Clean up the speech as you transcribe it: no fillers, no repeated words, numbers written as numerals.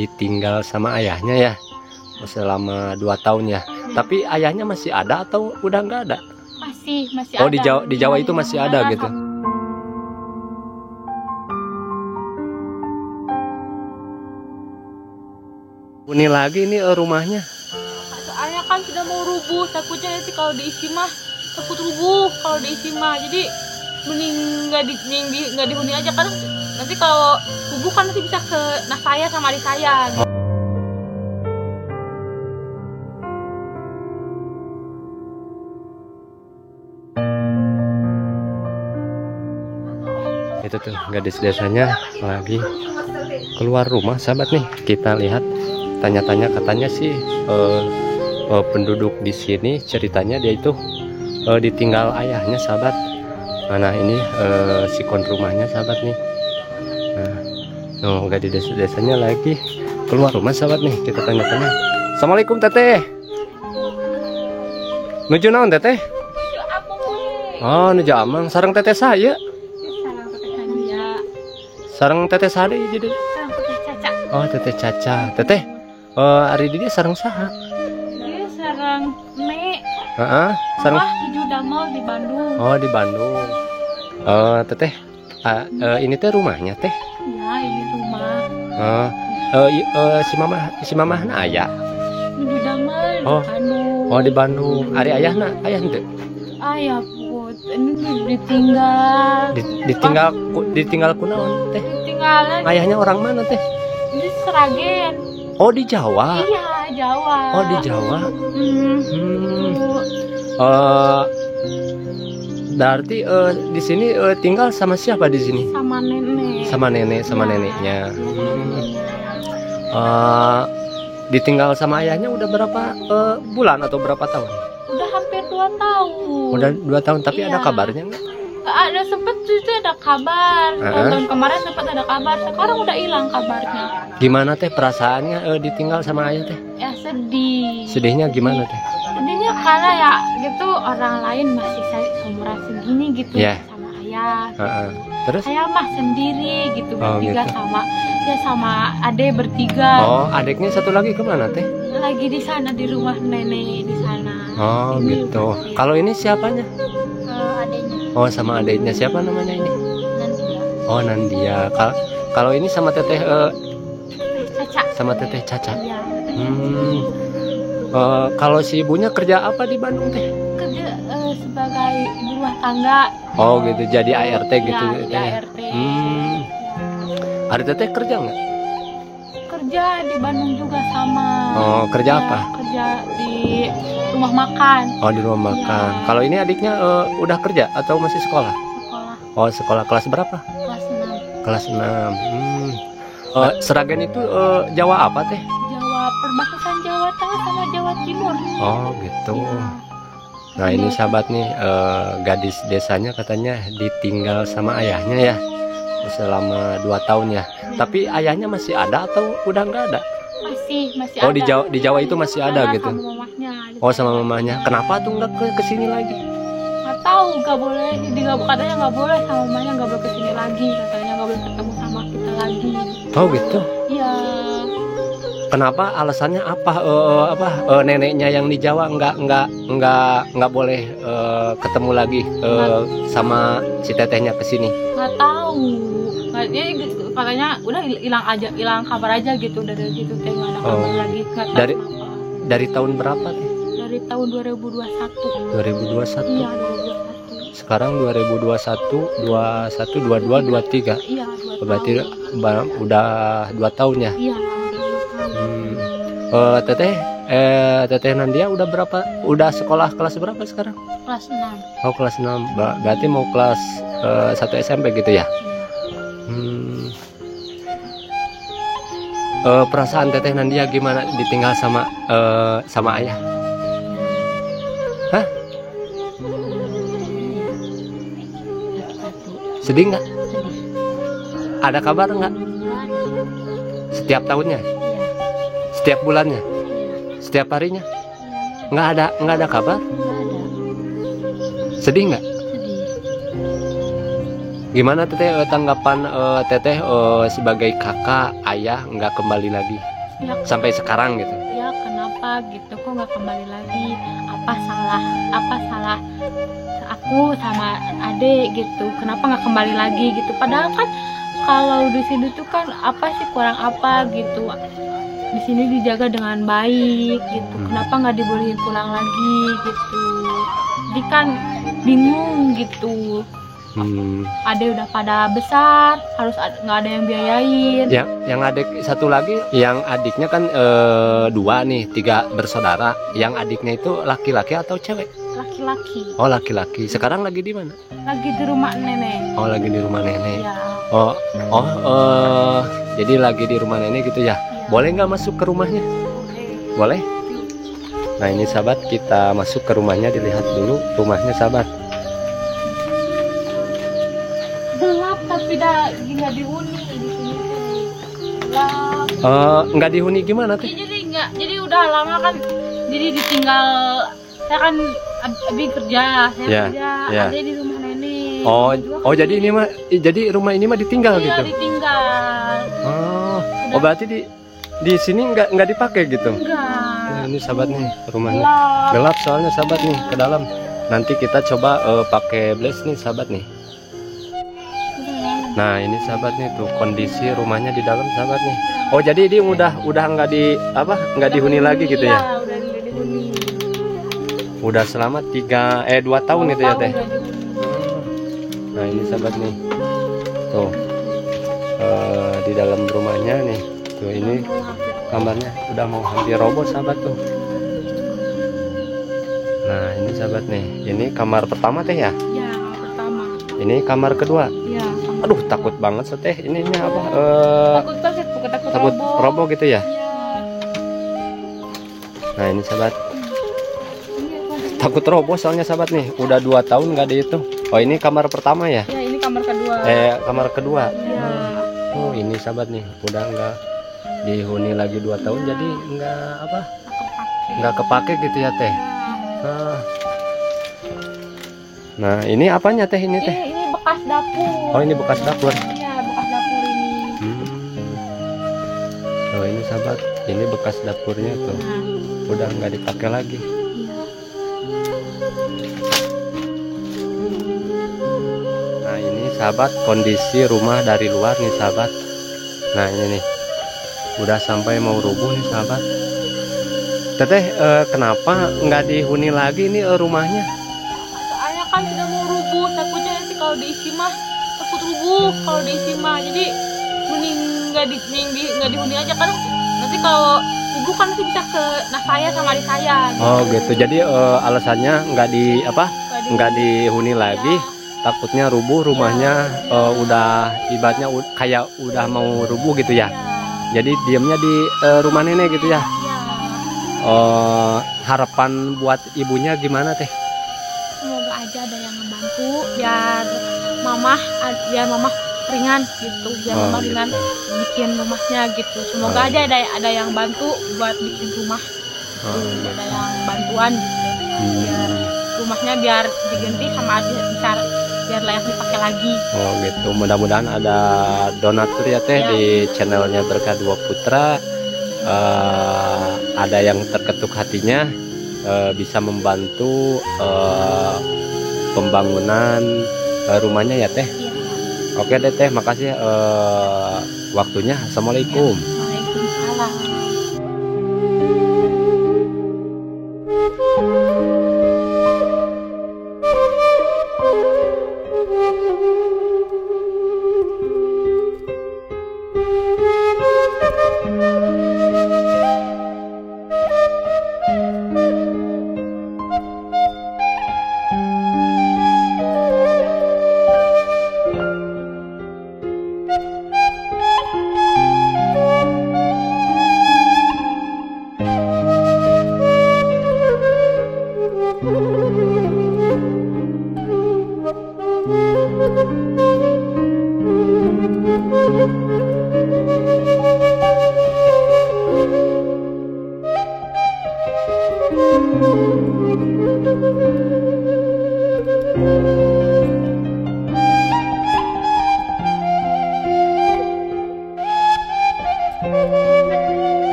ditinggal sama ayahnya ya selama 2 tahun ya. Tapi ayahnya masih ada atau udah nggak ada? Masih Oh, ada. di Jawa itu masih ada gitu. Ini lagi nih rumahnya. Soalnya kan sudah mau rubuh, takutnya nanti kalau diisi mah takut rubuh kalau diisi mah. Jadi mending nggak dihuni aja, karena nanti kalau rubuh kan nanti bisa ke saya sama adik saya. Itu tuh gadis desanya lagi keluar rumah sahabat nih. Kita lihat, tanya-tanya, katanya sih penduduk di sini ceritanya dia itu ditinggal ayahnya sahabat. Mana ini sikon rumahnya sahabat nih. Nah, gadis desanya lagi keluar rumah sahabat nih. Kita tanya-tanya. Assalamualaikum teteh. Nuju naon teteh? Oh, nuju amang. Sareng teteh saya. Sareng teteh sade jadi. Oh, teteh Caca. Teteh, hari ini sareng saha? Dia sareng me. Heeh, sareng Hijau Damel di Bandung. Oh, di Bandung. Teteh, ini teh rumahnya teh. Ya, ini rumah. Si mamahna aya. Hijau Damel di Oh. Bandung. Oh, di Bandung. Ari ayahna, ayah henteu. Ayah put, ini ditinggal. Ditinggal kunaon teh? Ditinggalan. Ayahnya orang mana teh? Di Sragen. Oh, di Jawa. Iya, Jawa. Oh, di Jawa. Berarti di sini tinggal sama siapa di sini? Sama nenek. Sama nenek, sama Ya, neneknya. neneknya. Ditinggal sama ayahnya udah berapa bulan atau berapa tahun? Udah hampir 2 tahun. Udah 2 tahun, tapi Iya. ada kabarnya nggak? Ada sempet itu ada kabar. Tahun kemarin sempat ada kabar. Sekarang udah hilang kabarnya. Gimana teh perasaannya ditinggal sama ayah teh? Ya sedih. Sedihnya gimana teh? Sedihnya karena ya gitu orang lain masih seumuran segini gitu Iya. sama ayah. Terus? Saya mah sendiri gitu, Oh, bertiga gitu. sama ade bertiga. Oh, adiknya satu lagi kemana teh? Lagi di sana di rumah nenek di sana. Oh, Ini gitu. masih, Kalau ini siapanya? adenya Oh, sama adiknya. Siapa namanya ini? Nandia. Oh, Nandia. Kalau ini sama teteh Caca. sama teteh Caca. Iya. Kalau si ibunya kerja apa di Bandung teh? Kerja sebagai ibu rumah tangga. Oh, gitu. Jadi ART gitu Ya, teh. ART. Ada teteh kerja nggak? Kerja di Bandung juga sama. Oh, kerja Ya, apa? Kerja di rumah makan. Oh, di rumah makan. Ya. Kalau ini adiknya udah kerja atau masih sekolah? Sekolah Oh, sekolah kelas berapa? kelas 6. Kelas 6. Sragen itu Jawa apa teh? Jawa, perbatasan Jawa Tengah sama Jawa Timur. Oh, gitu. Ya. Nah, ini sahabat nih, gadis desanya katanya ditinggal sama ayahnya ya selama 2 tahun ya. Tapi ayahnya masih ada atau udah nggak ada? Masih Oh, ada. di Jawa itu masih ada Sama gitu. mamahnya. Oh, sama mamanya. Kenapa tuh nggak ke sini lagi? Nggak tahu, nggak boleh. Katanya nggak boleh sama mamanya, nggak boleh kesini lagi. Katanya nggak boleh ketemu sama kita lagi. Oh, gitu. Iya. Kenapa? Alasannya apa? Neneknya yang di Jawa nggak boleh ketemu lagi sama si tetehnya ke sini. Nggak tahu. Katanya udah hilang kabar aja gitu dari situ teh, nggak ada kabar lagi. Nggak tahu Dari- kenapa. Dari tahun berapa teh? Dari tahun 2021. 2021. Iya, 2021. Sekarang 2021, 21, 22, 23. Iya, 2 Berarti tahun. udah 2 tahun ya. Iya. Teteh Nandia udah berapa? Udah sekolah kelas berapa sekarang? Kelas 6. Oh, kelas 6. Berarti mau kelas 1 SMP gitu ya. Perasaan teteh Nandia gimana ditinggal sama ayah? Hah? Sedih nggak? Ada kabar nggak? Setiap tahunnya? Setiap bulannya? Setiap harinya? Nggak ada kabar? Sedih nggak? Gimana teteh tanggapan teteh sebagai kakak ayah nggak kembali lagi Ya, sampai sekarang gitu? ya kenapa gitu kok nggak kembali lagi? Apa salah aku sama adik gitu? Kenapa nggak kembali lagi gitu? Padahal kan kalau di sini tuh kan apa sih kurang apa gitu? Di sini dijaga dengan baik gitu. Kenapa nggak dibolehin pulang lagi gitu? Jadi kan bingung gitu. Adek udah pada besar, harus nggak ada yang biayain. Ya, yang adik satu lagi, yang adiknya kan 2 nih, 3 bersaudara. Yang adiknya itu laki-laki atau cewek? Laki-laki. Oh, laki-laki. Sekarang lagi di mana? Lagi di rumah nenek. Oh, lagi di rumah nenek. Ya. Jadi lagi di rumah nenek gitu ya. Boleh nggak masuk ke rumahnya? Boleh. Nah, ini sahabat, kita masuk ke rumahnya, dilihat dulu rumahnya sahabat. Gelap tapi nggak dihuni di sini tuh. Gelap. Nggak dihuni gimana tuh? Jadi udah lama kan, jadi ditinggal. Saya kan abi kerja, Ya. ada di rumah nenek. Jadi ini mah, jadi rumah ini mah ditinggal Iya, gitu. ditinggal. Berarti di sini nggak dipakai gitu? Enggak. Nah, ini sahabat nih rumahnya. Gelap. Gelap soalnya sahabat nih ke dalam. Nanti kita coba pakai flash nih sahabat nih. Nah, ini sahabat nih tuh kondisi rumahnya di dalam sahabat nih. Oh, jadi ini udah nggak dihuni lagi gitu ya? Iya, udah nggak dihuni. Udah selama 2 tahun gitu ya teh. Udah dihuni. Nah, ini sahabat nih. Tuh. Di dalam rumahnya nih. Tuh ini kamarnya udah mau hampir roboh sahabat tuh. Nah, ini sahabat nih. Ini kamar pertama teh ya? Ya, pertama. Ini kamar kedua. Ya. Aduh, takut banget teh. Ininya apa? Takut banget, Takut roboh gitu ya? Iya. Nah, ini sahabat. Takut roboh soalnya sahabat nih. Udah 2 tahun nggak dihitung. Oh, ini kamar pertama ya? Ya, ini kamar kedua. Kamar kedua. Iya. Oh, ini sahabat nih. Udah nggak dihuni lagi 2 tahun, jadi nggak kepake gitu ya teh. Nah, ini apanya teh ini teh? Ini bekas dapur. Oh, ini bekas dapur. Iya, bekas dapur ini. Oh, ini sahabat, ini bekas dapurnya tuh. Nah, Udah nggak dipakai lagi. iya. Nah, ini sahabat kondisi rumah dari luar nih sahabat. Nah, ini nih udah sampai mau rubuh nih sahabat. Teteh kenapa nggak dihuni lagi nih rumahnya? Soalnya kan sudah mau rubuh, takutnya nanti kalau diisi mah takut rubuh kalau diisi mah. Jadi mending nggak dihuni aja, kan nanti kalau rubuh kan nanti bisa ke saya sama adik saya gitu. Oh gitu. Jadi alasannya nggak dihuni lagi. Takutnya rubuh rumahnya, udah ibaratnya kayak udah mau rubuh gitu ya. Jadi diamnya di rumah nenek gitu ya. Harapan buat ibunya gimana teh? Semoga aja ada yang membantu biar mamah ringan gitu, biar mamah ringan bikin rumahnya gitu. Semoga aja ada yang bantu buat bikin rumah. Ada yang bantuan gitu. Biar rumahnya biar diganti sama adik besar, biar layak dipakai lagi. Oh gitu. Mudah-mudahan ada donatur ya teh di channelnya Berkah Dua Putra. Ada yang terketuk hatinya bisa membantu pembangunan rumahnya ya teh. Oke deh teh, makasih waktunya. Assalamualaikum. Waalaikumsalam.